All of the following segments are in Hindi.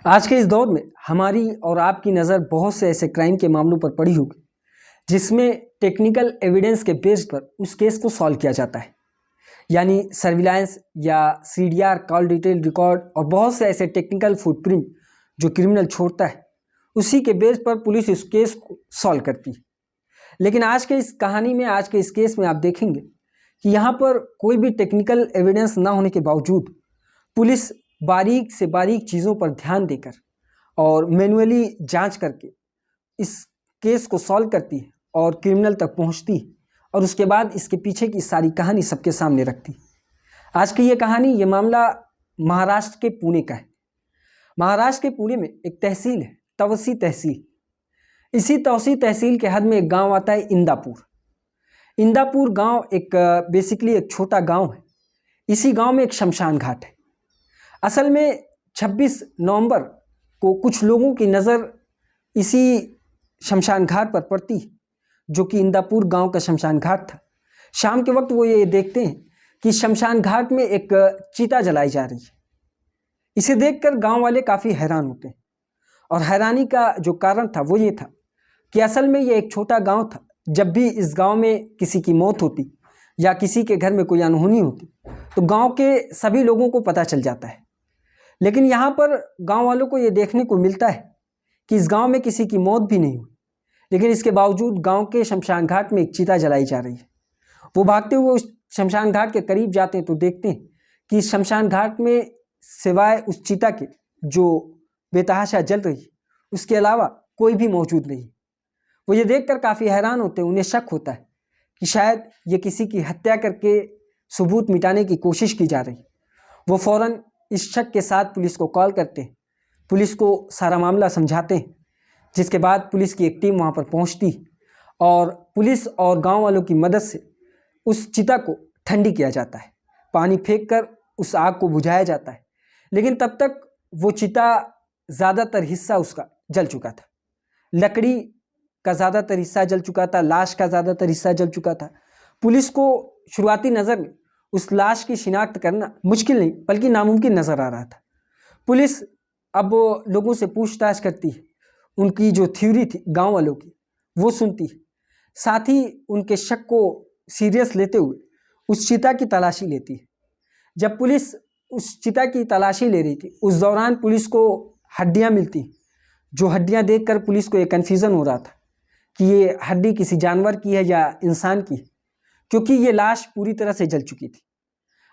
आज के इस दौर में हमारी और आपकी नज़र बहुत से ऐसे क्राइम के मामलों पर पड़ी होगी जिसमें टेक्निकल एविडेंस के बेस पर उस केस को सॉल्व किया जाता है। यानी सर्विलांस या सीडीआर, कॉल डिटेल रिकॉर्ड और बहुत से ऐसे टेक्निकल फुटप्रिंट जो क्रिमिनल छोड़ता है, उसी के बेस पर पुलिस इस केस को सॉल्व करती है। लेकिन आज के इस कहानी में, आज के इस केस में आप देखेंगे कि यहाँ पर कोई भी टेक्निकल एविडेंस ना होने के बावजूद पुलिस बारीक से बारीक चीज़ों पर ध्यान देकर और मैन्युअली जांच करके इस केस को सॉल्व करती है और क्रिमिनल तक पहुंचती है और उसके बाद इसके पीछे की सारी कहानी सबके सामने रखती है। आज की ये कहानी, ये मामला महाराष्ट्र के पुणे का है। महाराष्ट्र के पुणे में एक तहसील है, तवसी तहसील। इसी तवसी तहसील के हद में एक गांव आता है, इंदापुर। इंदापुर गांव एक बेसिकली एक छोटा गांव है। इसी गांव में एक शमशान घाट है। असल में 26 नवंबर को कुछ लोगों की नज़र इसी शमशान घाट पर पड़ती है, जो कि इंदापुर गांव का शमशान घाट था। शाम के वक्त वो ये देखते हैं कि शमशान घाट में एक चिता जलाई जा रही है। इसे देखकर गांव वाले काफ़ी हैरान होते हैं और हैरानी का जो कारण था वो ये था कि असल में ये एक छोटा गांव था। जब भी इस गांव में किसी की मौत होती या किसी के घर में कोई अनहोनी होती तो गांव के सभी लोगों को पता चल जाता है। लेकिन यहाँ पर गांव वालों को ये देखने को मिलता है कि इस गांव में किसी की मौत भी नहीं हुई, लेकिन इसके बावजूद गांव के शमशान घाट में एक चिता जलाई जा रही है। वो भागते हुए उस शमशान घाट के करीब जाते हैं तो देखते हैं कि इस शमशान घाट में सिवाय उस चिता के जो बेतहाशा जल रही है, उसके अलावा कोई भी मौजूद नहीं। वो ये देखकर काफ़ी हैरान होते हैं। उन्हें शक होता है कि शायद ये किसी की हत्या करके सबूत मिटाने की कोशिश की जा रही। वो फौरन इस शक के साथ पुलिस को कॉल करते हैं, पुलिस को सारा मामला समझाते हैं, जिसके बाद पुलिस की एक टीम वहाँ पर पहुँचती और पुलिस और गांव वालों की मदद से उस चिता को ठंडी किया जाता है। पानी फेंक कर उस आग को बुझाया जाता है। लेकिन तब तक वो चिता ज़्यादातर हिस्सा उसका जल चुका था। लकड़ी का ज़्यादातर हिस्सा जल चुका था, लाश का ज़्यादातर हिस्सा जल चुका था। पुलिस को शुरुआती नज़र में उस लाश की शिनाख्त करना मुश्किल नहीं बल्कि नामुमकिन नज़र आ रहा था। पुलिस अब लोगों से पूछताछ करती है, उनकी जो थ्योरी थी गांव वालों की वो सुनती है, साथ ही उनके शक को सीरियस लेते हुए उस चिता की तलाशी लेती है। जब पुलिस उस चिता की तलाशी ले रही थी, उस दौरान पुलिस को हड्डियां मिलती, जो हड्डियां देखकर पुलिस को ये कन्फ्यूज़न हो रहा था कि ये हड्डी किसी जानवर की है या इंसान की है, क्योंकि ये लाश पूरी तरह से जल चुकी थी।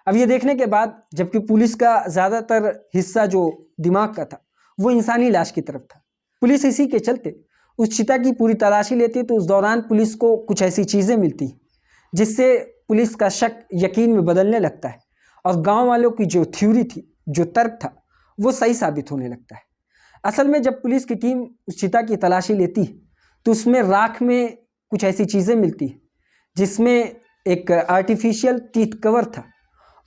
अब ये देखने के बाद, जबकि पुलिस का ज़्यादातर हिस्सा जो दिमाग का था वो इंसानी लाश की तरफ था, पुलिस इसी के चलते उस चिता की पूरी तलाशी लेती। तो उस दौरान पुलिस को कुछ ऐसी चीज़ें मिलती जिससे पुलिस का शक यकीन में बदलने लगता है और गांव वालों की जो थ्योरी थी, जो तर्क था, वो सही साबित होने लगता है। असल में जब पुलिस की टीम उस चिता की तलाशी लेती तो उसमें राख में कुछ ऐसी चीज़ें मिलती जिसमें एक आर्टिफिशियल टीथ कवर था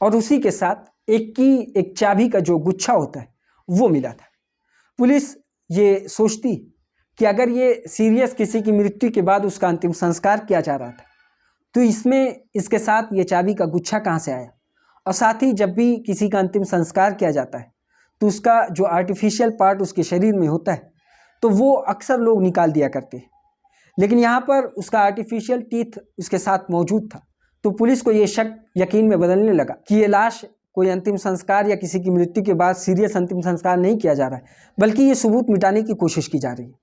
और उसी के साथ एक चाबी का जो गुच्छा होता है वो मिला था। पुलिस ये सोचती कि अगर ये सीरियस किसी की मृत्यु के बाद उसका अंतिम संस्कार किया जा रहा था तो इसके साथ ये चाबी का गुच्छा कहाँ से आया, और साथ ही जब भी किसी का अंतिम संस्कार किया जाता है तो उसका जो आर्टिफिशियल पार्ट उसके शरीर में होता है तो वो अक्सर लोग निकाल दिया करते हैं। लेकिन यहाँ पर उसका आर्टिफिशियल टीथ उसके साथ मौजूद था। तो पुलिस को ये शक यकीन में बदलने लगा कि ये लाश कोई अंतिम संस्कार या किसी की मृत्यु के बाद सीरियस अंतिम संस्कार नहीं किया जा रहा है, बल्कि ये सबूत मिटाने की कोशिश की जा रही है।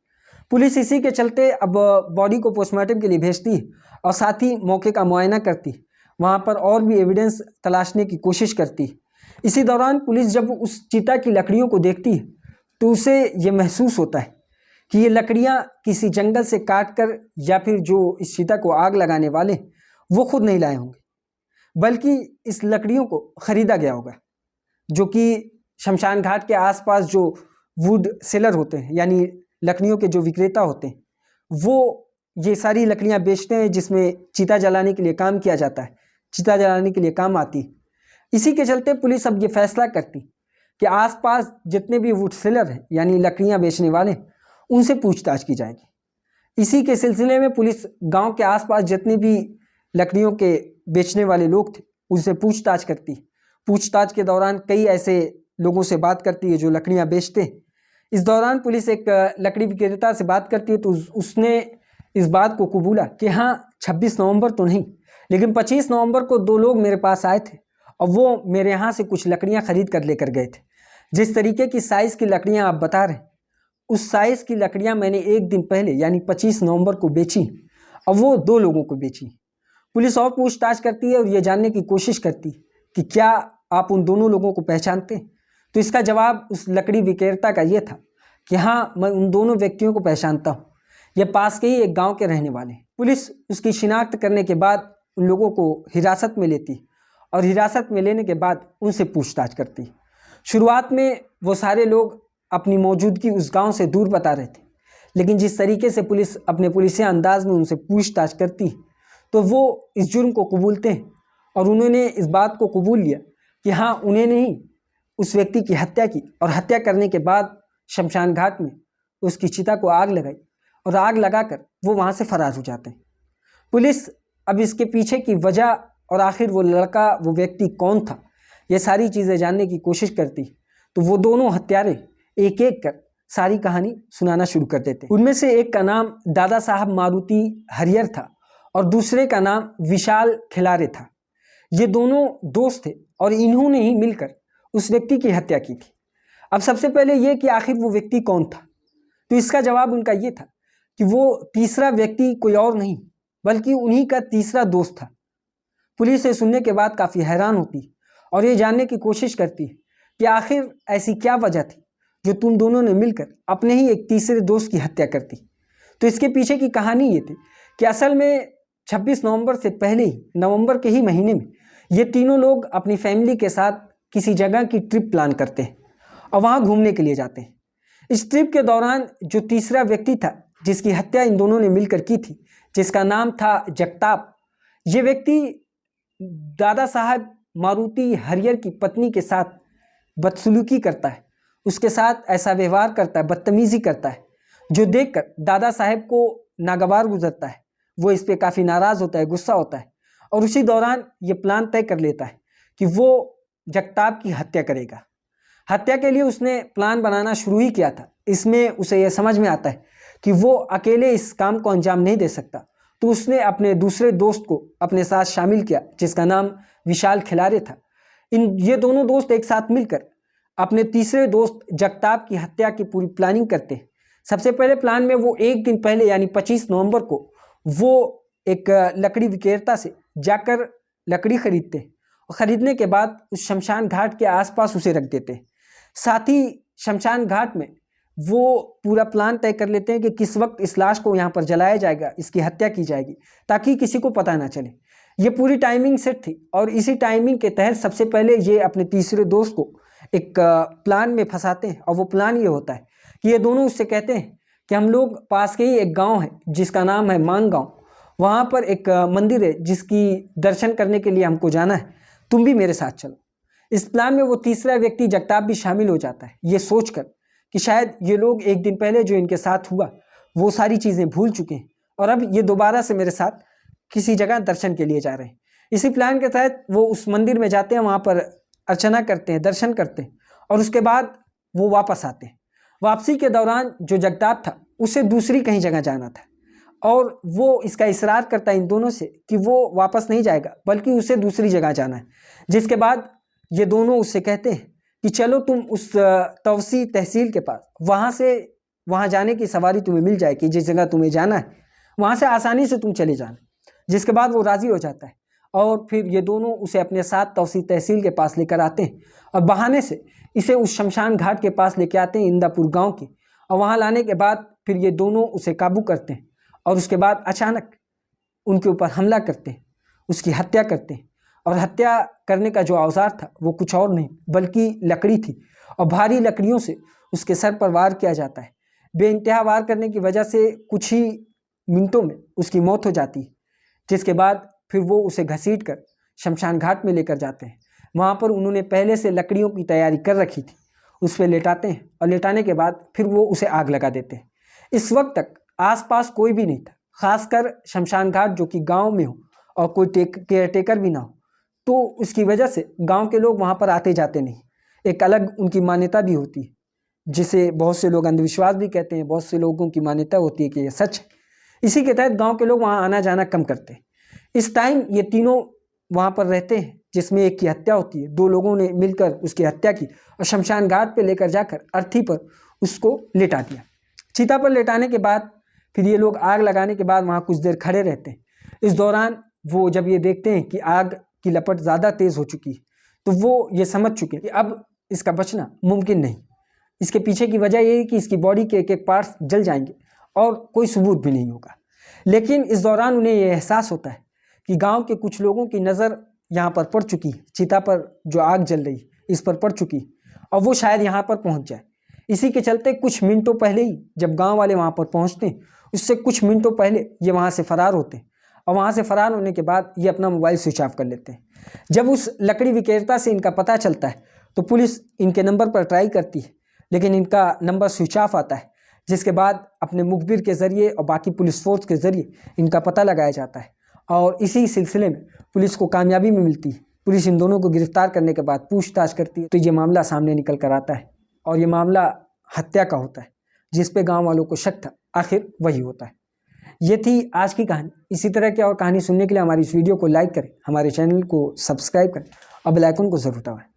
पुलिस इसी के चलते अब बॉडी को पोस्टमार्टम के लिए भेजती है और साथ ही मौके का मुआयना करती है, वहाँ पर और भी एविडेंस तलाशने की कोशिश करती है। इसी दौरान पुलिस जब उस चिता की लकड़ियों को देखती है तो उसे ये महसूस होता है कि ये लकड़ियाँ किसी जंगल से काट कर या फिर जो इस चिता को आग लगाने वाले वो खुद नहीं लाए होंगे, बल्कि इस लकड़ियों को ख़रीदा गया होगा, जो कि शमशान घाट के आसपास जो वुड सेलर होते हैं, यानी लकड़ियों के जो विक्रेता होते हैं, वो ये सारी लकड़ियाँ बेचते हैं जिसमें चिता जलाने के लिए काम किया जाता है, चिता जलाने के लिए काम आती है। इसी के चलते पुलिस अब ये फैसला करती कि आसपास जितने भी वुड सेलर हैं, यानी लकड़ियाँ बेचने वाले, उनसे पूछताछ की जाएगी। इसी के सिलसिले में पुलिस गांव के आसपास जितने भी लकड़ियों के बेचने वाले लोग थे उनसे पूछताछ करती। पूछताछ के दौरान कई ऐसे लोगों से बात करती है जो लकड़ियाँ बेचते हैं, इस दौरान पुलिस एक लकड़ी विक्रेता से बात करती है तो उसने इस बात को कबूला कि हाँ 26 नवंबर तो नहीं, लेकिन 25 नवंबर को दो लोग मेरे पास आए थे और वो मेरे यहाँ से कुछ लकड़ियाँ खरीद कर लेकर गए थे। जिस तरीके की साइज़ की लकड़ियाँ आप बता रहे हैं, उस साइज़ की लकड़ियाँ मैंने एक दिन पहले यानी 25 नवंबर को बेची और वो दो लोगों को बेची। पुलिस और पूछताछ करती है और ये जानने की कोशिश करती है कि क्या आप उन दोनों लोगों को पहचानते हैं। तो इसका जवाब उस लकड़ी विक्रेता का ये था कि हाँ, मैं उन दोनों व्यक्तियों को पहचानता हूँ, ये पास के ही एक गांव के रहने वाले हैं। पुलिस उसकी शिनाख्त करने के बाद उन लोगों को हिरासत में लेती और हिरासत में लेने के बाद उनसे पूछताछ करती। शुरुआत में वो सारे लोग अपनी मौजूदगी उस गांव से दूर बता रहे थे, लेकिन जिस तरीके से पुलिस अपने पुलिसिया अंदाज में उनसे पूछताछ करती तो वो इस जुर्म को कबूलते हैं और उन्होंने इस बात को कबूल लिया कि हाँ, उन्हें नहीं उस व्यक्ति की हत्या की और हत्या करने के बाद शमशान घाट में उसकी चिता को आग लगाई और आग लगाकर वो वहाँ से फरार हो जाते हैं। पुलिस अब इसके पीछे की वजह और आखिर वो लड़का, वो व्यक्ति कौन था, ये सारी चीज़ें जानने की कोशिश करती तो वो दोनों हत्यारे एक एक कर सारी कहानी सुनाना शुरू कर देते। उनमें से एक का नाम दादा साहब मारुति हरियर था और दूसरे का नाम विशाल खिलारे था। ये दोनों दोस्त थे और इन्होंने ही मिलकर उस व्यक्ति की हत्या की थी। अब सबसे पहले ये कि आखिर वो व्यक्ति कौन था, तो इसका जवाब उनका ये था कि वो तीसरा व्यक्ति कोई और नहीं बल्कि उन्हीं का तीसरा दोस्त था। पुलिस ये सुनने के बाद काफ़ी हैरान होती और ये जानने की कोशिश करती है कि आखिर ऐसी क्या वजह थी जो तुम दोनों ने मिलकर अपने ही एक तीसरे दोस्त की हत्या कर दी। तो इसके पीछे की कहानी ये थी कि असल में 26 नवंबर से पहले ही नवंबर के ही महीने में ये तीनों लोग अपनी फैमिली के साथ किसी जगह की ट्रिप प्लान करते हैं और वहाँ घूमने के लिए जाते हैं। इस ट्रिप के दौरान जो तीसरा व्यक्ति था जिसकी हत्या इन दोनों ने मिलकर की थी, जिसका नाम था जगताप, ये व्यक्ति दादा साहब मारुति हरियर की पत्नी के साथ बदसलूकी करता है, उसके साथ ऐसा व्यवहार करता है, बदतमीज़ी करता है, जो देखकर दादा साहब को नागवार गुजरता है। वो इस पर काफ़ी नाराज़ होता है, गुस्सा होता है और उसी दौरान ये प्लान तय कर लेता है कि वो जगताप की हत्या करेगा। हत्या के लिए उसने प्लान बनाना शुरू ही किया था। इसमें उसे यह समझ में आता है कि वो अकेले इस काम को अंजाम नहीं दे सकता, तो उसने अपने दूसरे दोस्त को अपने साथ शामिल किया जिसका नाम विशाल खिलारे था। ये दोनों दोस्त एक साथ मिलकर अपने तीसरे दोस्त जगताप की हत्या की पूरी प्लानिंग करते हैं। सबसे पहले प्लान में वो एक दिन पहले यानी 25 नवंबर को वो एक लकड़ी विक्रेता से जाकर लकड़ी खरीदते हैं और ख़रीदने के बाद उस शमशान घाट के आसपास उसे रख देते हैं। साथ ही शमशान घाट में वो पूरा प्लान तय कर लेते हैं कि किस वक्त इस लाश को यहाँ पर जलाया जाएगा, इसकी हत्या की जाएगी ताकि किसी को पता ना चले। ये पूरी टाइमिंग सेट थी और इसी टाइमिंग के तहत सबसे पहले ये अपने तीसरे दोस्त को एक प्लान में फंसाते हैं और वो प्लान ये होता है कि ये दोनों उससे कहते हैं कि हम लोग पास के ही एक गांव है जिसका नाम है मांग गांव, वहाँ पर एक मंदिर है जिसकी दर्शन करने के लिए हमको जाना है, तुम भी मेरे साथ चलो। इस प्लान में वो तीसरा व्यक्ति जगताप भी शामिल हो जाता है, ये सोचकर कि शायद ये लोग एक दिन पहले जो इनके साथ हुआ वो सारी चीज़ें भूल चुके हैं और अब ये दोबारा से मेरे साथ किसी जगह दर्शन के लिए जा रहे हैं। इसी प्लान के तहत वो उस मंदिर में जाते हैं, वहाँ पर अर्चना करते हैं, दर्शन करते हैं और उसके बाद वो वापस आते हैं। वापसी के दौरान जो जगताप था उसे दूसरी कहीं जगह जाना था और वो इसका इसरार करता है इन दोनों से कि वो वापस नहीं जाएगा बल्कि उसे दूसरी जगह जाना है। जिसके बाद ये दोनों उससे कहते हैं कि चलो तुम उस तवसी तहसील के पास, वहाँ जाने की सवारी तुम्हें मिल जाएगी, जिस जगह तुम्हें जाना है वहाँ से आसानी से तुम चले जाना। जिसके बाद वो राज़ी हो जाता है और फिर ये दोनों उसे अपने साथ तवसी तहसील के पास लेकर आते हैं और बहाने से इसे उस शमशान घाट के पास लेके आते हैं इंदापुर गांव के, और वहाँ लाने के बाद फिर ये दोनों उसे काबू करते हैं और उसके बाद अचानक उनके ऊपर हमला करते हैं, उसकी हत्या करते हैं। और हत्या करने का जो औजार था वो कुछ और नहीं बल्कि लकड़ी थी और भारी लकड़ियों से उसके सर पर वार किया जाता है। बेइंतहा वार करने की वजह से कुछ ही मिनटों में उसकी मौत हो जाती है। जिसके बाद फिर वो उसे घसीट कर शमशान घाट में लेकर जाते हैं। वहाँ पर उन्होंने पहले से लकड़ियों की तैयारी कर रखी थी, उस पर लेटाते हैं और लेटाने के बाद फिर वो उसे आग लगा देते हैं। इस वक्त तक आसपास कोई भी नहीं था, खासकर शमशान घाट जो कि गांव में हो और कोई केयर टेकर भी ना हो, तो उसकी वजह से गांव के लोग वहाँ पर आते जाते नहीं। एक अलग उनकी मान्यता भी होती है जिसे बहुत से लोग अंधविश्वास भी कहते हैं, बहुत से लोगों की मान्यता होती है कि ये सच है। इसी के तहत गांव के लोग वहां आना जाना कम करते हैं। इस टाइम ये तीनों वहां पर रहते हैं, जिसमें एक की हत्या होती है। 2 लोगों ने मिलकर उसकी हत्या की और शमशान घाट पे लेकर जाकर अर्थी पर उसको लेटा दिया। चिता पर लेटाने के बाद फिर ये लोग आग लगाने के बाद वहाँ कुछ देर खड़े रहते हैं। इस दौरान वो जब ये देखते हैं कि आग की लपट ज़्यादा तेज़ हो चुकी है, तो वो ये समझ चुके हैं कि अब इसका बचना मुमकिन नहीं। इसके पीछे की वजह ये है कि इसकी बॉडी के एक एक पार्ट्स जल जाएंगे और कोई सबूत भी नहीं होगा। लेकिन इस दौरान उन्हें यह एहसास होता है कि गांव के कुछ लोगों की नज़र यहाँ पर पड़ चुकी है, चिता पर जो आग जल रही इस पर पड़ चुकी और वो शायद यहाँ पर पहुँच जाए। इसी के चलते कुछ मिनटों पहले ही जब गांव वाले वहाँ पर पहुँचते हैं, उससे कुछ मिनटों पहले ये वहाँ से फरार होते हैं और वहाँ से फरार होने के बाद ये अपना मोबाइल स्विच ऑफ कर लेते हैं। जब उस लकड़ी विक्रेता से इनका पता चलता है तो पुलिस इनके नंबर पर ट्राई करती है, लेकिन इनका नंबर स्विच ऑफ आता है। जिसके बाद अपने मुखबिर के ज़रिए और बाकी पुलिस फोर्स के ज़रिए इनका पता लगाया जाता है और इसी सिलसिले में पुलिस को कामयाबी में मिलती है। पुलिस इन दोनों को गिरफ्तार करने के बाद पूछताछ करती है तो ये मामला सामने निकल कर आता है और ये मामला हत्या का होता है, जिस पे गांव वालों को शक था, आखिर वही होता है। ये थी आज की कहानी। इसी तरह की और कहानी सुनने के लिए हमारी इस वीडियो को लाइक करें, हमारे चैनल को सब्सक्राइब करें और बेल आइकन को ज़रूर दबाएं।